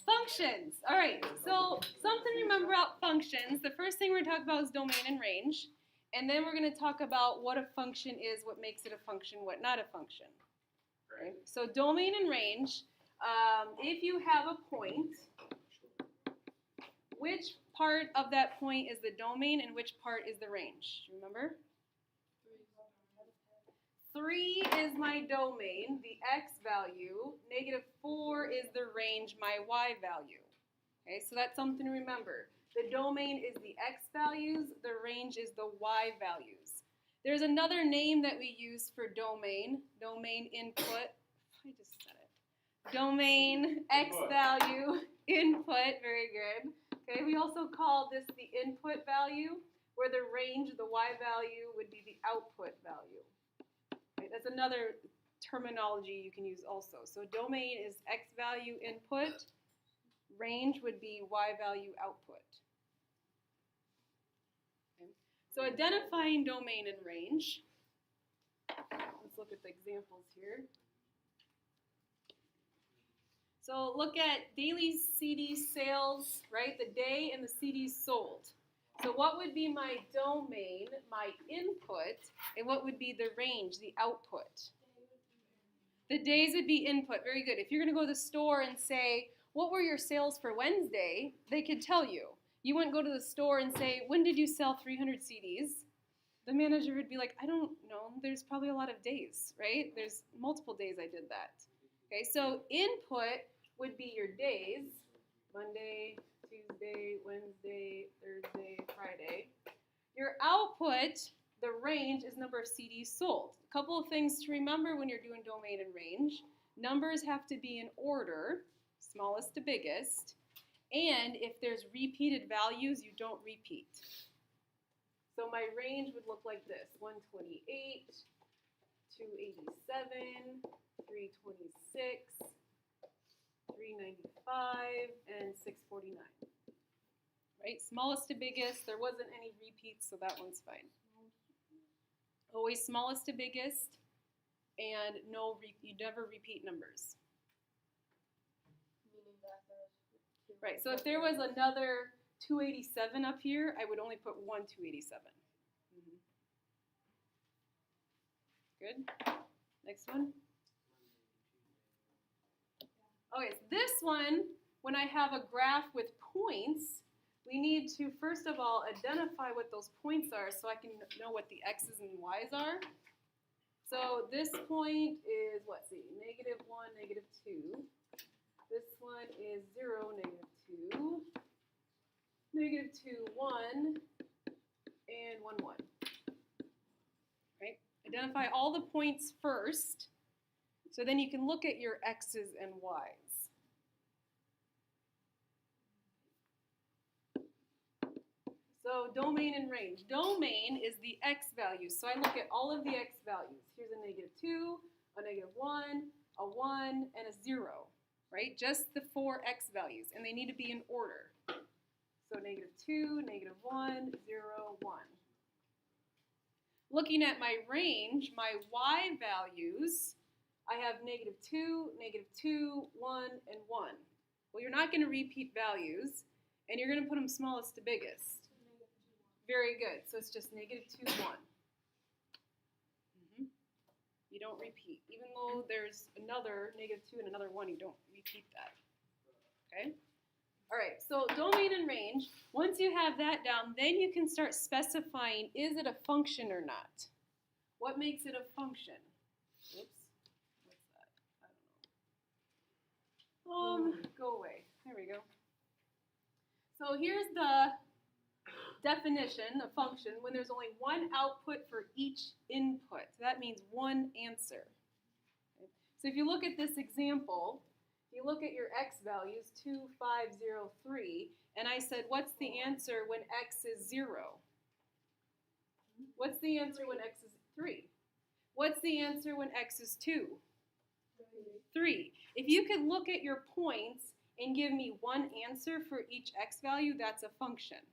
Functions. All right, so something to remember about functions. The first thing we're going to talk about is domain and range. And then we're going to talk about what a function is, what makes it a function, what not a function. Okay? So domain and range, if you have a point, which part of that point is the domain and which part is the range? Do you remember? 3 is my domain, the x value. -4 is the range, my y value. Okay, so that's something to remember. The domain is the x values, the range is the y values. There's another name that we use for domain, domain input. I just said it. Domain, x value, input, very good. Okay, we also call this the input value, where the range, the y value, would be the output value. Okay, that's another terminology you can use also. So domain is x value input, range would be y value output. Okay. So identifying domain and range. Let's look at the examples here. So look at daily CD sales, right? The day and the CDs sold. So what would be my domain, my input, and what would be the range, the output? The days would be input. Very good. If you're going to go to the store and say, what were your sales for Wednesday? They could tell you. You wouldn't go to the store and say, when did you sell 300 CDs? The manager would be like, I don't know. There's probably a lot of days, right? There's multiple days I did that. Okay, so input would be your days, Monday, Tuesday, Wednesday, Thursday, Friday. Your output, the range, is number of CDs sold. A couple of things to remember when you're doing domain and range. Numbers have to be in order, smallest to biggest, and if there's repeated values, you don't repeat. So my range would look like this: 128, 287, 326, 395, and 649. Right? Smallest to biggest. There wasn't any repeats, so that one's fine. Always smallest to biggest, and you never repeat numbers. Right, so if there was another 287 up here, I would only put one 287. Good. Next one. Okay, so this one, when I have a graph with points, we need to, first of all, identify what those points are so I can know what the x's and y's are. So this point is, let's see, -1, -2. This one is 0, -2, -2, 1, and 1, 1. Right? Identify all the points first, so then you can look at your x's and y's. So domain and range. Domain is the x values. So I look at all of the x values. Here's a -2, a -1, a 1, and a 0. Right? Just the 4 x values, and they need to be in order. So -2, -1, 0, 1. Looking at my range, my y values, I have -2, -2, 1, and 1. Well, you're not going to repeat values, and you're going to put them smallest to biggest. Very good. So it's just -2, 1. You don't repeat. Even though there's another -2 and another 1, you don't repeat that. Okay? All right, so domain and range. Once you have that down, then you can start specifying, is it a function or not? What makes it a function? Oops. What's that? I don't know. Go away. There we go. So here's the definition of function when there's only one output for each input. So that means one answer. Okay. So if you look at this example, you look at your x values, 2, 5, 0, 3, and I said, what's the answer when x is 0? What's the answer when x is 3? What's the answer when x is 2? 3. If you could look at your points and give me one answer for each x value, that's a function.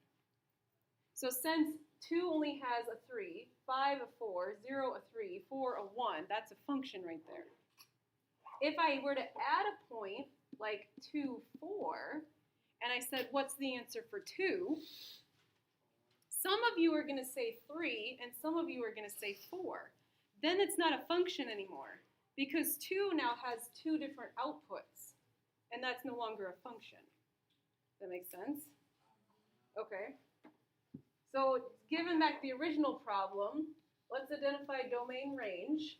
So since 2 only has a 3, 5 a 4, 0 a 3, 4 a 1, that's a function right there. if I were to add a point, like 2, 4, and I said, what's the answer for 2? Some of you are going to say 3, and some of you are going to say 4. Then it's not a function anymore, because 2 now has 2 different outputs, and that's no longer a function. Does that make sense? Okay. So given back the original problem, let's identify domain range.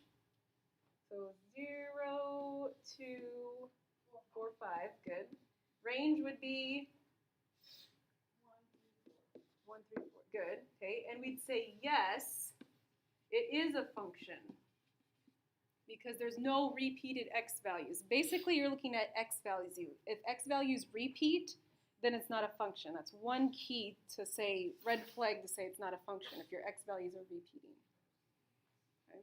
So 0, 2, 4, 5, good. Range would be 1, 3, 4, good. Okay, and we'd say yes, it is a function because there's no repeated x values. Basically, you're looking at x values. If x values repeat, then it's not a function. That's one key to say, red flag to say it's not a function if your x values are repeating. Okay.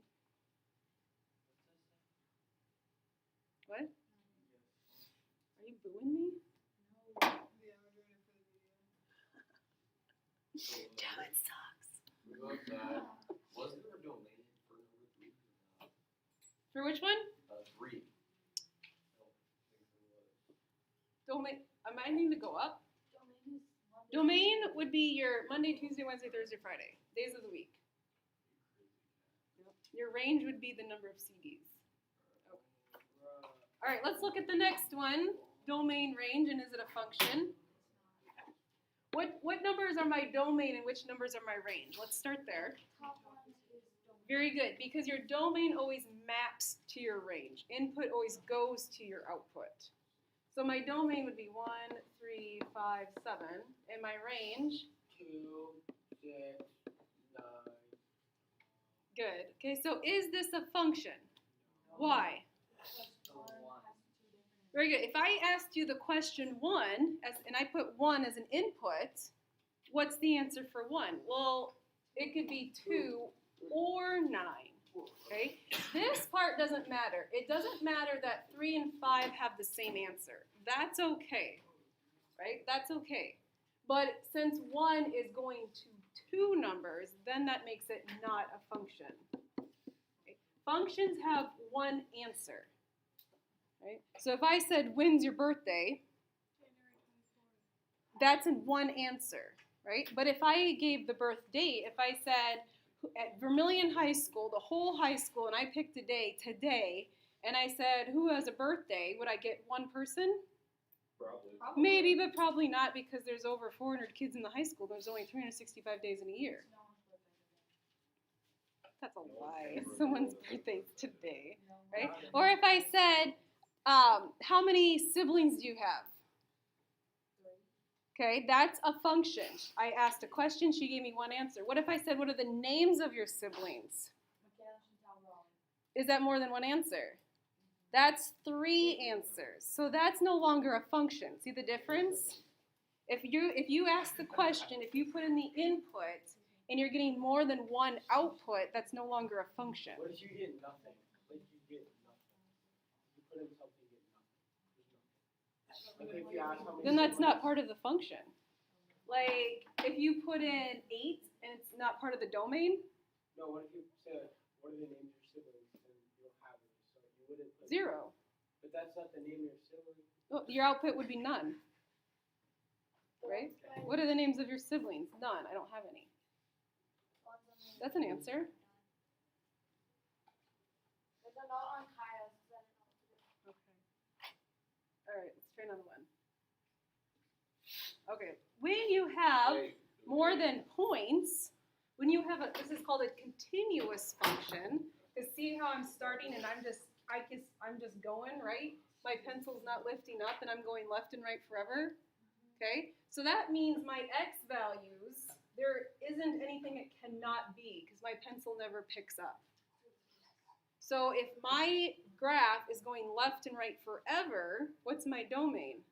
What? Are you booing me? Damn, it sucks. Wasn't there a domain for number 3? For which one? 3. Domain. Am I needing to go up? Domain would be your Monday, Tuesday, Wednesday, Thursday, Friday. Days of the week. Your range would be the number of CDs. Okay. All right, let's look at the next one. Domain range, and is it a function? What numbers are my domain and which numbers are my range? Let's start there. Very good, because your domain always maps to your range. Input always goes to your output. So my domain would be 1, 3, 5, 7, and my range? 2, 6, 9. Good. Okay, so is this a function? Why? Very good. If I asked you the question 1, and I put 1 as an input, what's the answer for 1? Well, it could be 2 or 9. Okay? This part doesn't matter. It doesn't matter that 3 and 5 have the same answer. That's okay. Right? That's okay. But since 1 is going to 2 numbers, then that makes it not a function. Okay? Functions have one answer. Right? So if I said, when's your birthday? That's in one answer, right? But if I gave the birth date, if I said at Vermilion High School, the whole high school, and I picked a day, today, and I said, who has a birthday, would I get one person? Probably. Maybe, but probably not, because there's over 400 kids in the high school. There's only 365 days in a year. That's a lie. Someone's birthday's today, right? Or if I said, how many siblings do you have? Okay, that's a function. I asked a question, she gave me one answer. What if I said, what are the names of your siblings? Is that more than one answer? That's 3 answers. So that's no longer a function. See the difference? If you ask the question, if you put in the input, and you're getting more than one output, that's no longer a function. What if you get nothing? Like you get nothing. You put in something, you get nothing. Like if you ask how many Then that's siblings- not part of the function. Like, if you put in 8 and it's not part of the domain, No, what if you said, what are the names of your siblings? And you don't have any, so you wouldn't put 0. But that's not the name of your sibling. Well, your output would be none. Right? What are the names of your siblings? None. I don't have any. That's an answer. Okay. All right, let's try another one. Okay, when you have more than points, when you have this is called a continuous function. Because see how I'm starting and I'm just going, right? My pencil's not lifting up and I'm going left and right forever. Okay, so that means my x values, there isn't anything it cannot be because my pencil never picks up. So if my graph is going left and right forever, what's my domain?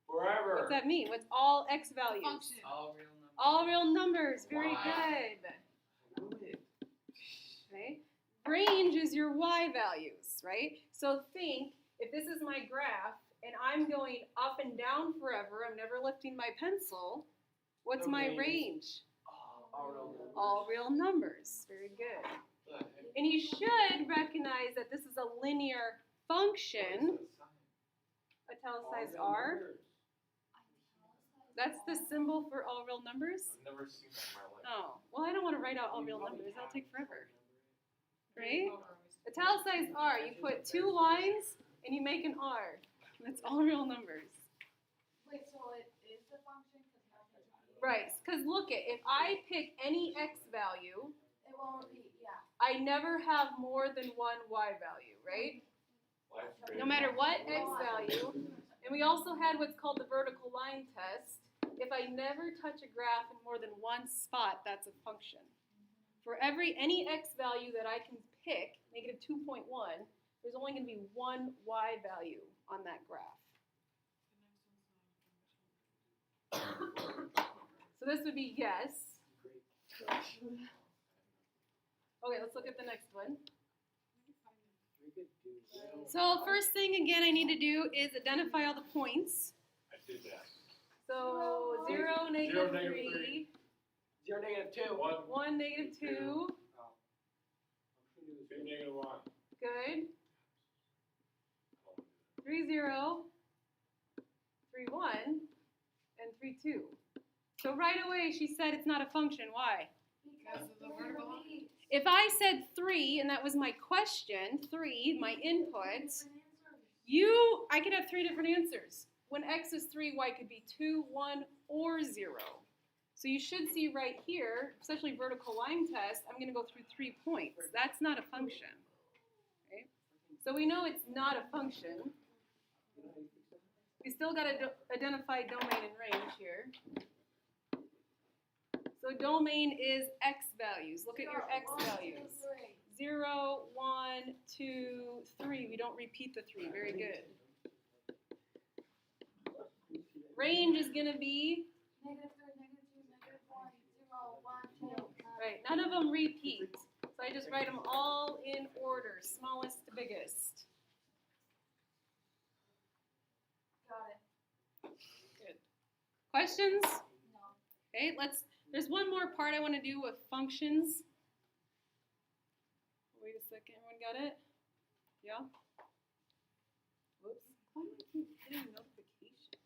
Forever. What's that mean? What's all x values? Function. All real numbers. All real numbers. Very Wow. good. Okay. Range is your y values, right? So think, if this is my graph and I'm going up and down forever, I'm never lifting my pencil, what's my Domain. range? All real numbers. All real numbers. Very good. And you should recognize that this is a linear function, italicized R. That's the symbol for all real numbers? I've never seen that in my life. Oh, well, I don't want to write out all real numbers. That'll take forever. Right? Italicized R, you put 2 lines and you make an R. That's all real numbers. Wait, so it is the function? Right, because look it, if I pick any x value, It won't repeat, yeah. I never have more than one y value, right? Life's great. No matter what x value. And we also had what's called the vertical line test. If I never touch a graph in more than one spot, that's a function. For any x value that I can pick, negative 2.1, there's only going to be one y value on that graph. So this would be yes. Okay, let's look at the next one. So first thing again I need to do is identify all the points. I did that. So 0, negative 0, negative 3, 0, -2. 1, 1, negative 2, 2, -1. good. 3, 0, 3, 1, and 3, 2. So right away she said it's not a function. Why? Because of the vertical line. If I said 3, and that was my question, 3, my input, I could have 3 different answers. When x is 3, y could be 2, 1, or 0. So you should see right here, especially vertical line test, I'm going to go through 3 points. That's not a function. Okay? So we know it's not a function. We still got to identify domain and range here. So domain is x values. Look at your x values. 0, 1, 2, 3. We don't repeat the 3. Very good. Range is going to be, -3, -2, -1, 0, 1, 2. right, none of them repeat. So I just write them all in order, smallest to biggest. Got it. Good. Questions? No. Okay, there's one more part I want to do with functions. Wait a second, everyone got it? Yeah? Whoops. Why do I keep getting notifications?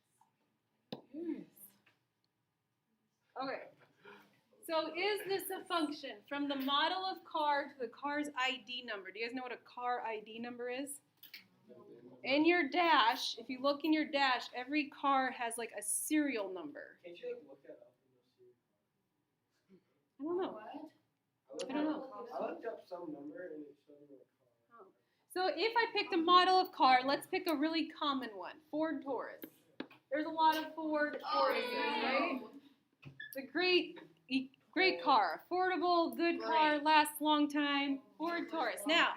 Yes. Okay. So is this a function from the model of car to the car's ID number? Do you guys know what a car ID number is? In your dash, if you look in your dash, every car has like a serial number. Can't you like look that up in the series? I don't know. What? I don't know. I looked up some number and it showed me a car. So if I picked a model of car, let's pick a really common one, Ford Taurus. There's a lot of Ford Tauruses, right? It's a great car, affordable, good car, lasts long time, Ford Taurus. Now,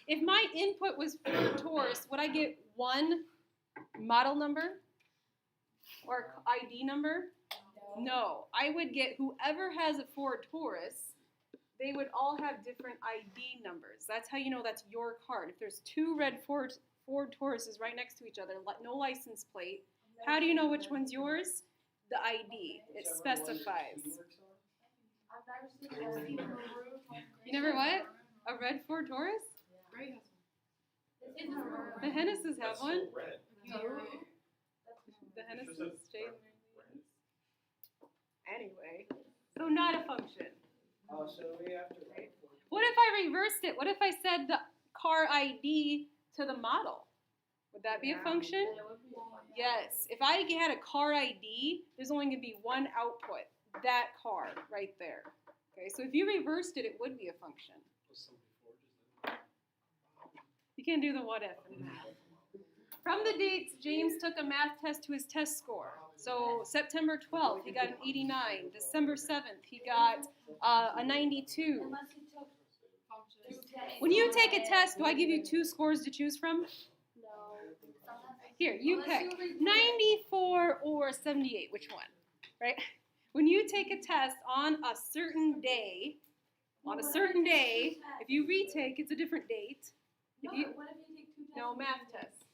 if my input was Ford Taurus, would I get one model number or ID number? No, I would get whoever has a Ford Taurus, they would all have different ID numbers. That's how you know that's your car. If there's 2 red Ford Tauruses right next to each other, no license plate, how do you know which one's yours? The ID. It specifies. I've never seen a roof. You never what? A red Ford Taurus? It's a The Hennesses have That's one. so red. The Hennesses stay in their Anyway, so not a function. Oh, so we have to write for What if I reversed it? What if I said the car ID to the model? Would that be a function? Yes. If I had a car ID, there's only going to be one output. That car right there. Okay, so if you reversed it, it would be a function. You can't do the what if in math. From the dates, James took a math test to his test score. So September 12th, he got an 89. December 7th, he got a 92. Unless you took functions. When you take a test, do I give you 2 scores to choose from? No. Here, you Unless pick you read- 94 or 78. Which one? Right? When you take a test on a certain day, if you retake, it's a different date. No, If you, but what if you take 2 tests? no, math test.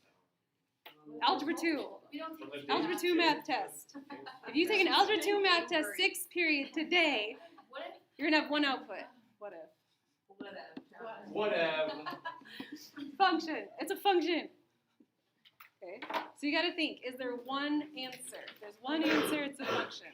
Algebra 2. We don't take Algebra 2 math test. If you take an Algebra 2 math test 6th period today, What if? you're going to have one output. What if? Whatever. function. It's a function. Okay, so you got to think, is there one answer? There's one answer, it's a function.